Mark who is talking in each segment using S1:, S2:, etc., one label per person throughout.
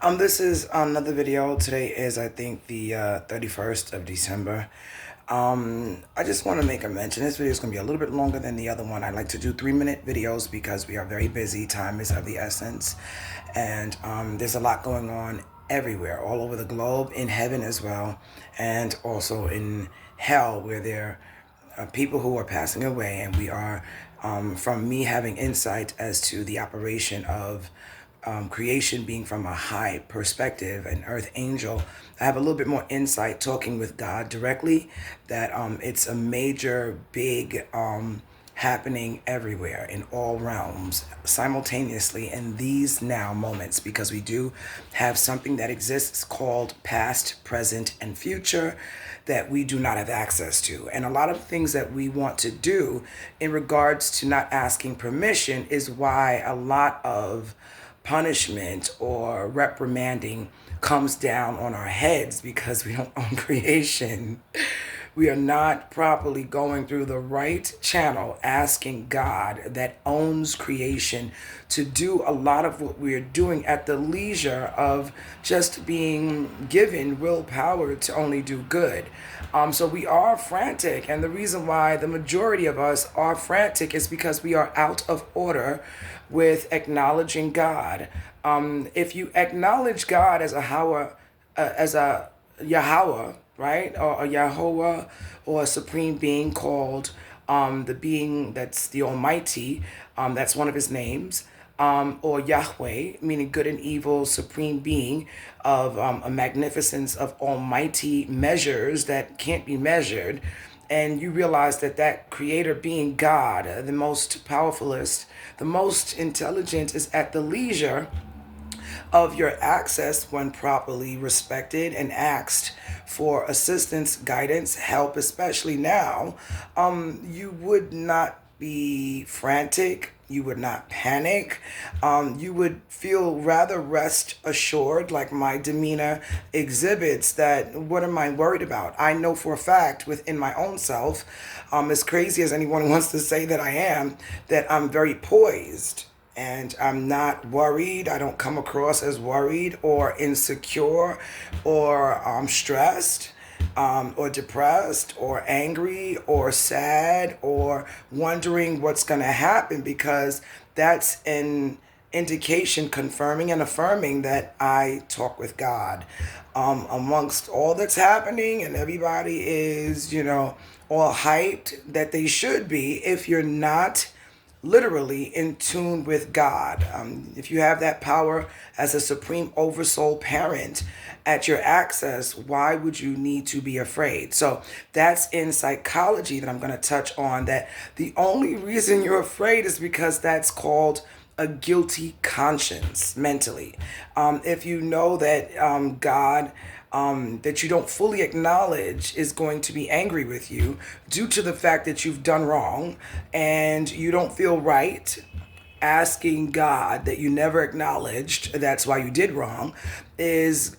S1: This is another video. Today is, I think, the 31st of December. I just want to make a mention. This video is going to be a little bit longer than the other one. I like to do 3-minute videos because we are very busy. Time is of the essence. And there's a lot going on everywhere, all over the globe, in heaven as well, and also in hell, where there are people who are passing away. And we are, from me having insight as to the operation of creation being from a high perspective, an earth angel, I have a little bit more insight talking with God directly, that it's a major, big happening everywhere in all realms simultaneously in these now moments, because we do have something that exists called past, present, and future that we do not have access to. And a lot of things that we want to do in regards to not asking permission is why a lot of punishment or reprimanding comes down on our heads, because we don't own creation. We are not properly going through the right channel, asking God that owns creation to do a lot of what we're doing at the leisure of just being given willpower to only do good. So we are frantic, and the reason why the majority of us are frantic is because we are out of order with acknowledging God. If you acknowledge God as a Yahweh, right, or a Yahweh, or a supreme being called the being that's the Almighty, that's one of his names, or Yahweh, meaning good and evil, supreme being of a magnificence of almighty measures that can't be measured. And you realize that that creator being God, the most powerfulest, the most intelligent, is at the leisure of your access when properly respected and asked for assistance, guidance, help, especially now. You would not be frantic. You would not panic. You would feel rather rest assured, like my demeanor exhibits, that what am I worried about? I know for a fact within my own self, as crazy as anyone wants to say that I am, that I'm very poised. And I'm not worried. I don't come across as worried or insecure or stressed or depressed or angry or sad or wondering what's going to happen, because that's an indication confirming and affirming that I talk with God. Amongst all that's happening, and everybody is, all hyped that they should be, if you're not literally in tune with God. If you have that power as a supreme oversoul parent at your access, why would you need to be afraid? So that's in psychology that I'm going to touch on, that the only reason you're afraid is because that's called a guilty conscience mentally. If you know that God, that you don't fully acknowledge, is going to be angry with you due to the fact that you've done wrong and you don't feel right, asking God that you never acknowledged, that's why you did wrong, is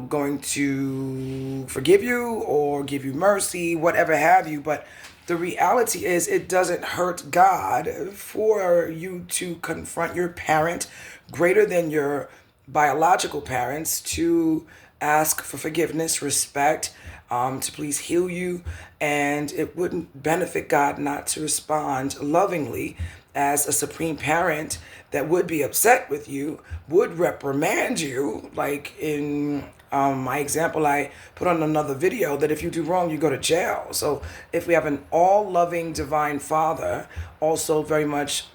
S1: going to forgive you or give you mercy, whatever have you. But the reality is, it doesn't hurt God for you to confront your parent greater than your biological parents, to ask for forgiveness, respect, to please heal you. And it wouldn't benefit God not to respond lovingly, as a supreme parent that would be upset with you, would reprimand you, like in my example I put on another video, that if you do wrong, you go to jail. So if we have an all-loving divine father, also very much,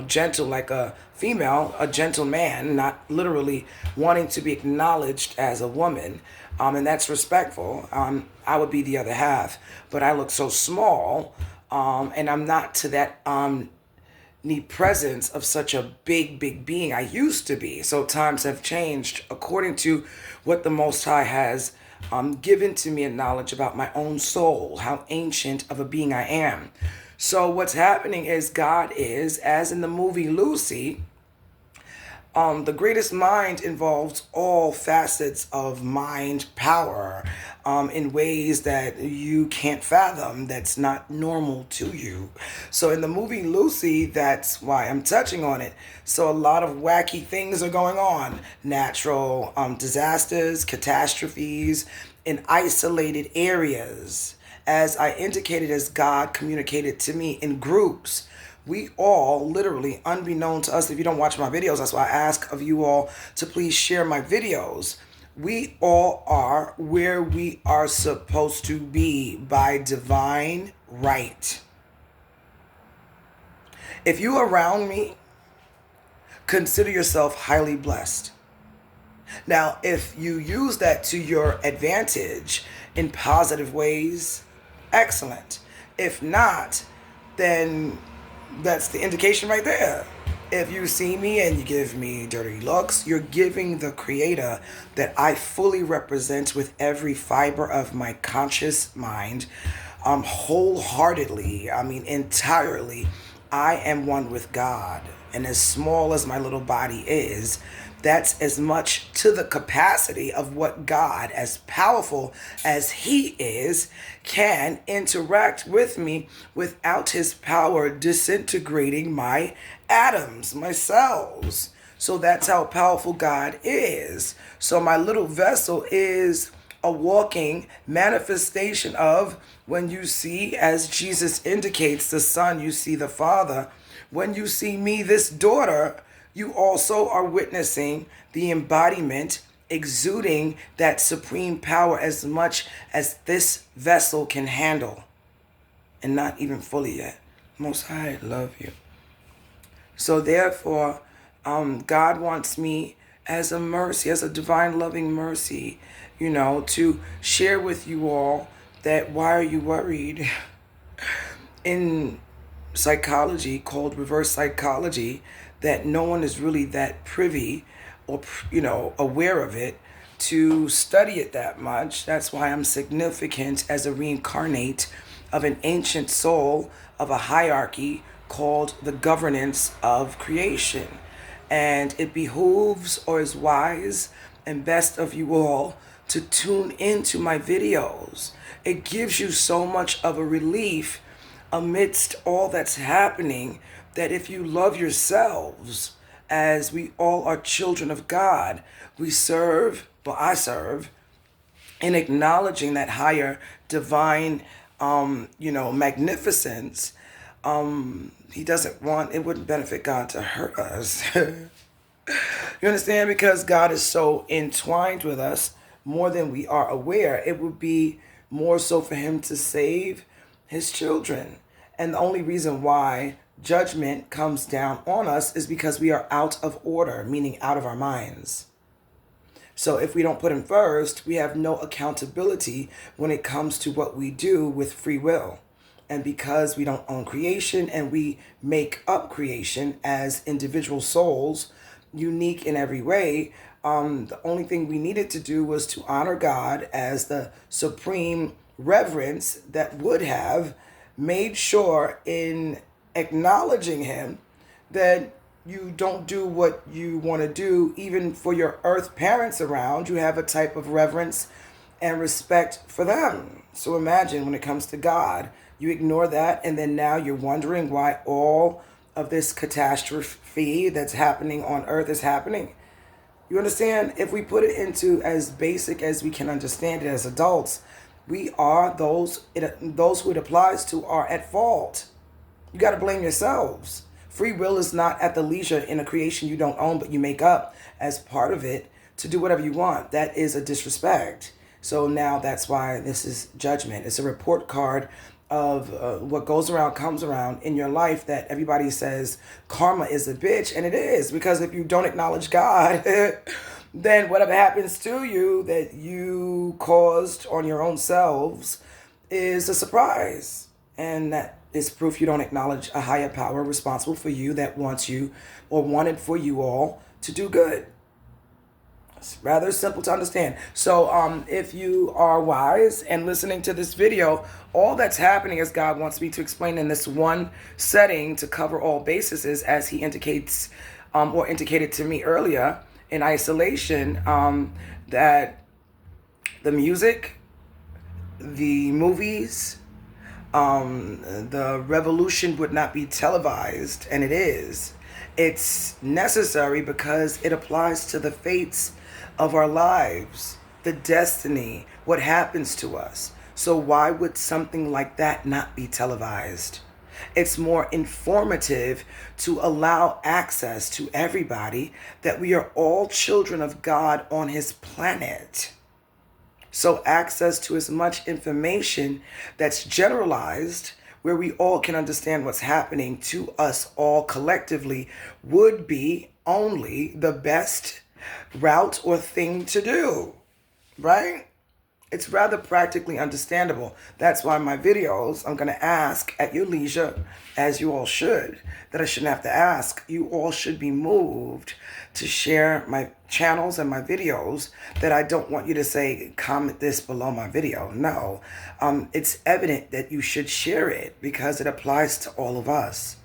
S1: gentle, like a female, a gentle man, not literally wanting to be acknowledged as a woman, and that's respectful, I would be the other half. But I look so small, and I'm not to that need presence of such a big being I used to be. So times have changed according to what the Most High has given to me in knowledge about my own soul, how ancient of a being I am. So what's happening is, God is, as in the movie Lucy, The greatest mind involves all facets of mind power in ways that you can't fathom, that's not normal to you. So in the movie Lucy, that's why I'm touching on it. So a lot of wacky things are going on. Natural disasters, catastrophes in isolated areas. As I indicated, as God communicated to me in groups, we all literally, unbeknown to us, if you don't watch my videos, that's why I ask of you all to please share my videos. We all are where we are supposed to be by divine right. If you are around me, consider yourself highly blessed. Now, if you use that to your advantage in positive ways, excellent. If not, then that's the indication right there. If you see me and you give me dirty looks, you're giving the Creator that I fully represent with every fiber of my conscious mind, wholeheartedly, entirely. I am one with God. And as small as my little body is, that's as much to the capacity of what God, as powerful as He is, can interact with me without His power disintegrating my atoms, my cells. So that's how powerful God is. So my little vessel is a walking manifestation of, when you see, as Jesus indicates, the Son, you see the Father. When you see me, this daughter, you also are witnessing the embodiment, exuding that supreme power as much as this vessel can handle. And not even fully yet. Most High, I love you. So therefore, God wants me as a mercy, as a divine loving mercy, to share with you all that why are you worried? In psychology called reverse psychology, that no one is really that privy or, aware of it to study it that much. That's why I'm significant as a reincarnate of an ancient soul of a hierarchy called the governance of creation. And it behooves or is wise and best of you all to tune into my videos. It gives you so much of a relief amidst all that's happening, that if you love yourselves, as we all are children of God, I serve, in acknowledging that higher divine, magnificence. He doesn't want, it wouldn't benefit God to hurt us. You understand? Because God is so entwined with us more than we are aware. It would be more so for Him to save His children. And the only reason why judgment comes down on us is because we are out of order, meaning out of our minds. So if we don't put Him first, we have no accountability when it comes to what we do with free will. And because we don't own creation and we make up creation as individual souls, unique in every way, the only thing we needed to do was to honor God as the supreme reverence that would have made sure in acknowledging Him that you don't do what you want to do. Even for your earth parents around, you have a type of reverence and respect for them. So imagine when it comes to God, you ignore that, and then now you're wondering why all of this catastrophe that's happening on earth is happening. You understand? If we put it into as basic as we can understand it as adults, we are those who it applies to are at fault. You got to blame yourselves. Free will is not at the leisure in a creation you don't own, but you make up as part of it to do whatever you want. That is a disrespect. So now that's why this is judgment. It's a report card of what goes around comes around in your life, that everybody says karma is a bitch. And it is, because if you don't acknowledge God, then whatever happens to you that you caused on your own selves is a surprise. And that is proof you don't acknowledge a higher power responsible for you that wants you or wanted for you all to do good. It's rather simple to understand. So if you are wise and listening to this video, all that's happening is God wants me to explain in this one setting to cover all bases, as He indicates or indicated to me earlier in isolation, that the music, the movies, the revolution would not be televised, and it is. It's necessary because it applies to the fates of our lives, the destiny, what happens to us. So why would something like that not be televised? It's more informative to allow access to everybody, that we are all children of God on his planet. So access to as much information that's generalized, where we all can understand what's happening to us all collectively, would be only the best route or thing to do, right? It's rather practically understandable. That's why my videos, I'm going to ask at your leisure, as you all should, that I shouldn't have to ask. You all should be moved to share my channels and my videos, that I don't want you to say, comment this below my video. No, it's evident that you should share it because it applies to all of us.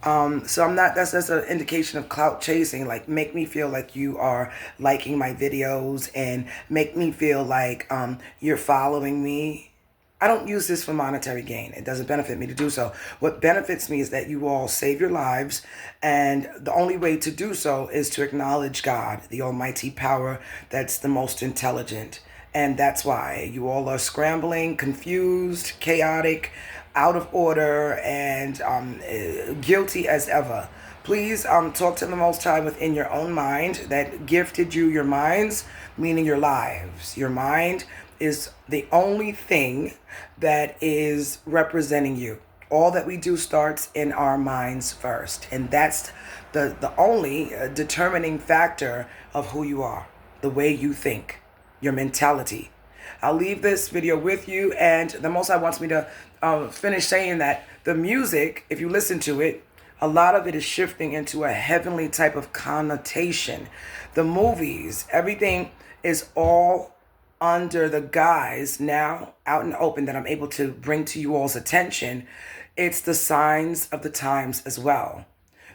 S1: So I'm not, that's an indication of clout chasing, like make me feel like you are liking my videos and make me feel like you're following me. I don't use this for monetary gain. It doesn't benefit me to do so. What benefits me is that you all save your lives, and the only way to do so is to acknowledge God, the almighty power that's the most intelligent. And that's why you all are scrambling, confused, chaotic, out of order, and guilty as ever. Please talk to the Most High within your own mind that gifted you your minds, meaning your lives. Your mind is the only thing that is representing you. All that we do starts in our minds first, and that's the only determining factor of who you are, the way you think, your mentality. I'll leave this video with you, and the Most High wants me to finish saying that the music, if you listen to it, a lot of it is shifting into a heavenly type of connotation. The movies, everything is all under the guise now, out in the open, that I'm able to bring to you all's attention. It's the signs of the times as well.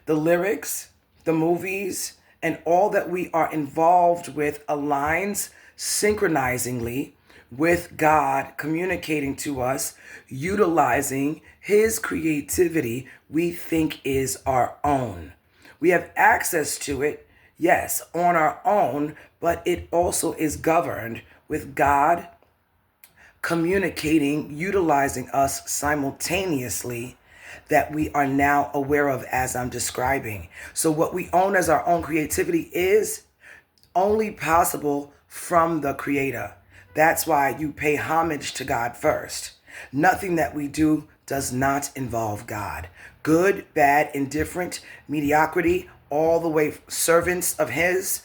S1: The lyrics, the movies, and all that we are involved with aligns synchronizingly with God communicating to us, utilizing his creativity we think is our own. We have access to it, yes, on our own, but it also is governed with God communicating, utilizing us simultaneously, that we are now aware of as I'm describing. So what we own as our own creativity is only possible from the Creator. That's why you pay homage to God first. Nothing that we do does not involve God. Good, bad, indifferent, mediocrity, all the way servants of his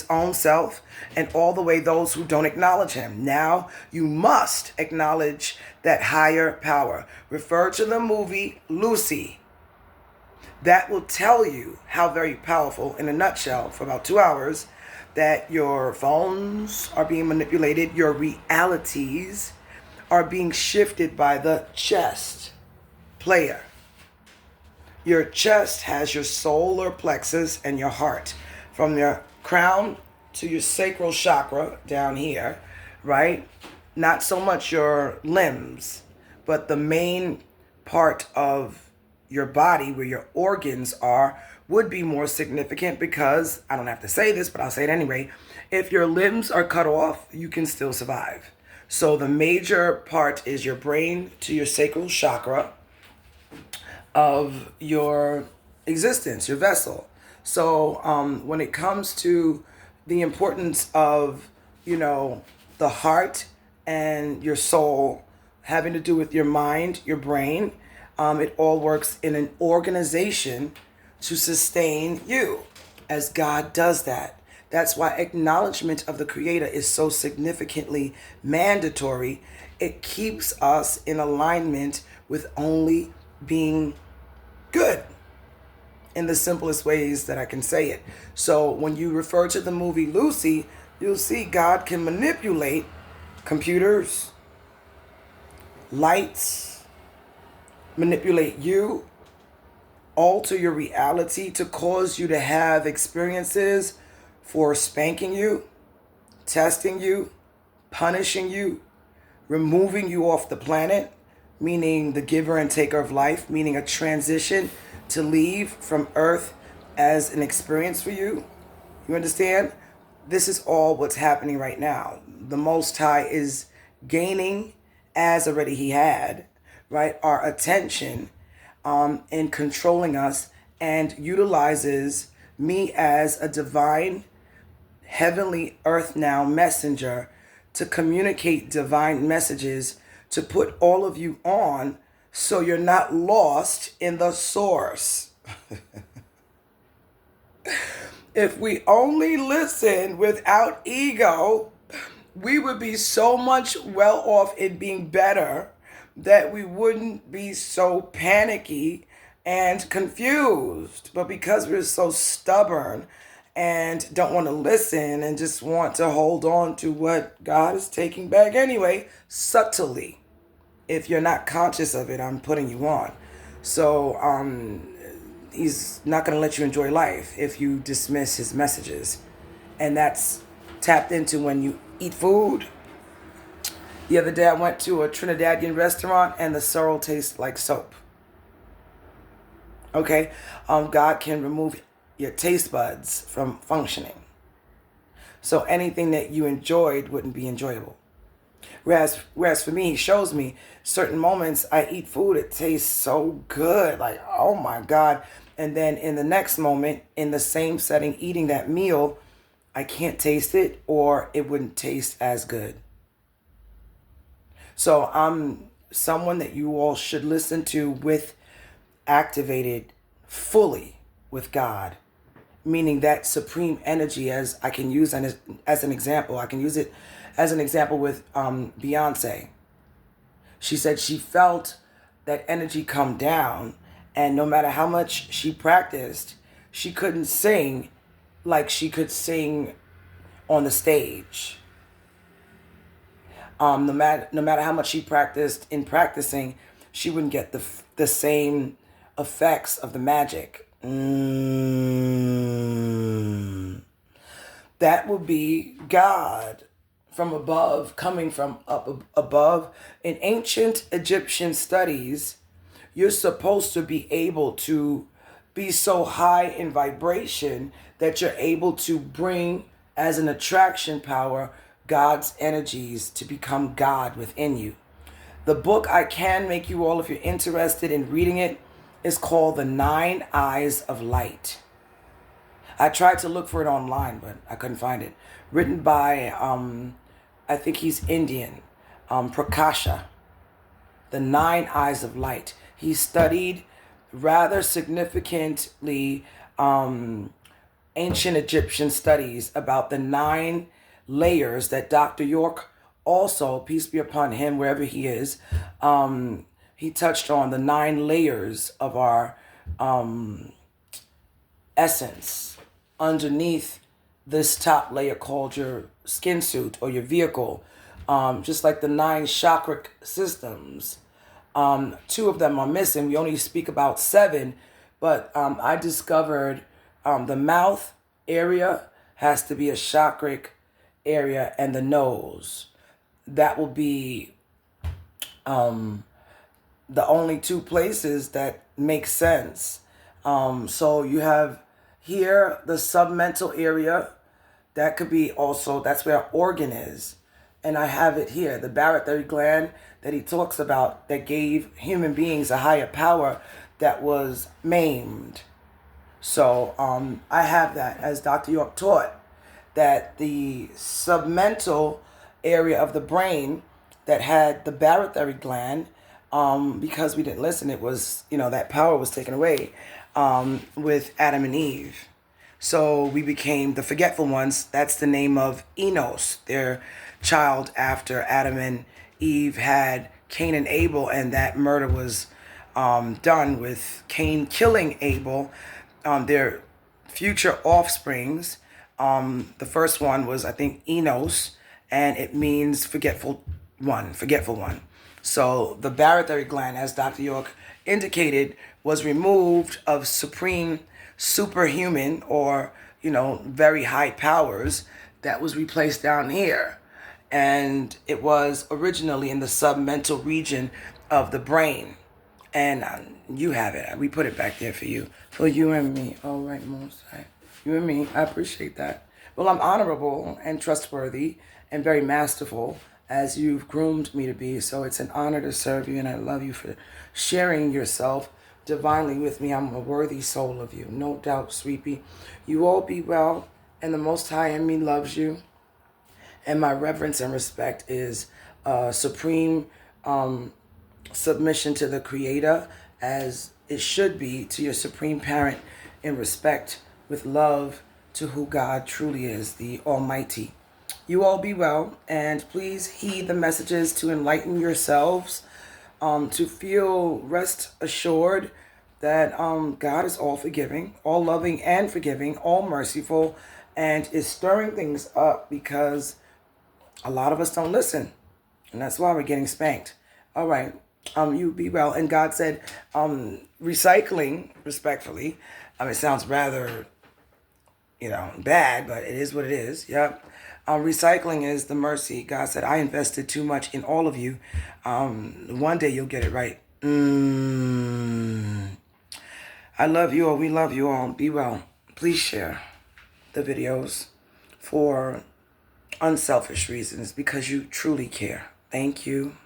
S1: own self, and all the way those who don't acknowledge him. Now you must acknowledge that higher power. Refer to the movie Lucy. That will tell you how very powerful, in a nutshell, for about 2 hours, that your phones are being manipulated, your realities are being shifted by the chess player. Your chest has your solar plexus and your heart. From your crown to your sacral chakra down here, right? Not so much your limbs, but the main part of your body where your organs are would be more significant, because, I don't have to say this, but I'll say it anyway, if your limbs are cut off, you can still survive. So the major part is your brain to your sacral chakra of your existence, your vessel. So when it comes to the importance of, the heart and your soul having to do with your mind, your brain, it all works in an organization to sustain you, as God does that. That's why acknowledgement of the Creator is so significantly mandatory. It keeps us in alignment with only being good, in the simplest ways that I can say it. So when you refer to the movie Lucy, you'll see God can manipulate computers, lights, manipulate you, alter your reality to cause you to have experiences for spanking you, testing you, punishing you, removing you off the planet, meaning the giver and taker of life, meaning a transition to leave from Earth as an experience for you. You understand? This is all what's happening right now. The Most High is gaining, as already He had, right, our attention in controlling us, and utilizes me as a divine, heavenly, earth now messenger to communicate divine messages to put all of you on so you're not lost in the source. If we only listen without ego, we would be so much well off in being better that we wouldn't be so panicky and confused. But because we're so stubborn and don't want to listen and just want to hold on to what God is taking back anyway, subtly, if you're not conscious of it, I'm putting you on. So He's not going to let you enjoy life if you dismiss His messages. And that's tapped into when you eat food. The other day I went to a Trinidadian restaurant and the sorrel tastes like soap. Okay? God can remove your taste buds from functioning. So anything that you enjoyed wouldn't be enjoyable. Whereas for me, He shows me certain moments I eat food, it tastes so good. Like, oh my God. And then in the next moment, in the same setting, eating that meal, I can't taste it, or it wouldn't taste as good. So I'm someone that you all should listen to with activated fully with God, meaning that supreme energy, as I can use as an example. I can use it as an example with Beyonce. She said she felt that energy come down, and no matter how much she practiced, she couldn't sing like she could sing on the stage. No matter how much she practiced in practicing, she wouldn't get the same effects of the magic. That would be God from above, coming from up above. In ancient Egyptian studies, you're supposed to be able to be so high in vibration that you're able to bring as an attraction power God's energies to become God within you. The book I can make you all, if you're interested in reading it, is called The 9 Eyes of Light. I tried to look for it online, but I couldn't find it. Written by, I think he's Indian, Prakasha. The 9 Eyes of Light. He studied rather significantly ancient Egyptian studies about the 9 layers that Dr. York also, peace be upon him, wherever he is, he touched on the 9 layers of our essence underneath this top layer called your skin suit or your vehicle. Just like the 9 chakra systems. 2 of them are missing. We only speak about 7, but I discovered the mouth area has to be a chakric area, and the nose. That will be the only 2 places that make sense. So you have here the submental area. That could be also, that's where our organ is. And I have it here, the barytheric gland that he talks about that gave human beings a higher power that was maimed. So I have that, as Dr. York taught, that the submental area of the brain that had the barytheric gland, because we didn't listen, it was, that power was taken away with Adam and Eve. So we became the forgetful ones. That's the name of Enos, their child after Adam and Eve had Cain and Abel, and that murder was done with Cain killing Abel. Their future offsprings, the first one was, I think, Enos, and it means forgetful one. So the barytheric gland, as Dr. York indicated was removed of supreme superhuman or, very high powers that was replaced down here. And it was originally in the submental region of the brain. And you have it. We put it back there for you and me. All right, Most High. You and me. I appreciate that. Well, I'm honorable and trustworthy and very masterful as you've groomed me to be. So it's an honor to serve you, and I love you for sharing yourself divinely with me. I'm a worthy soul of you. No doubt, sweetie. You all be well, and the Most High in me loves you. And my reverence and respect is supreme submission to the Creator, as it should be to your supreme parent, in respect with love to who God truly is, the Almighty. You all be well, and please heed the messages to enlighten yourselves, to feel rest assured that God is all forgiving, all loving and forgiving, all merciful, and is stirring things up because a lot of us don't listen, and that's why we're getting spanked. All right. You be well. And God said, recycling, respectfully, it sounds rather, bad, but it is what it is. Yep. Recycling is the mercy. God said, I invested too much in all of you. One day you'll get it right. I love you all. We love you all. Be well. Please share the videos for unselfish reasons because you truly care. Thank you.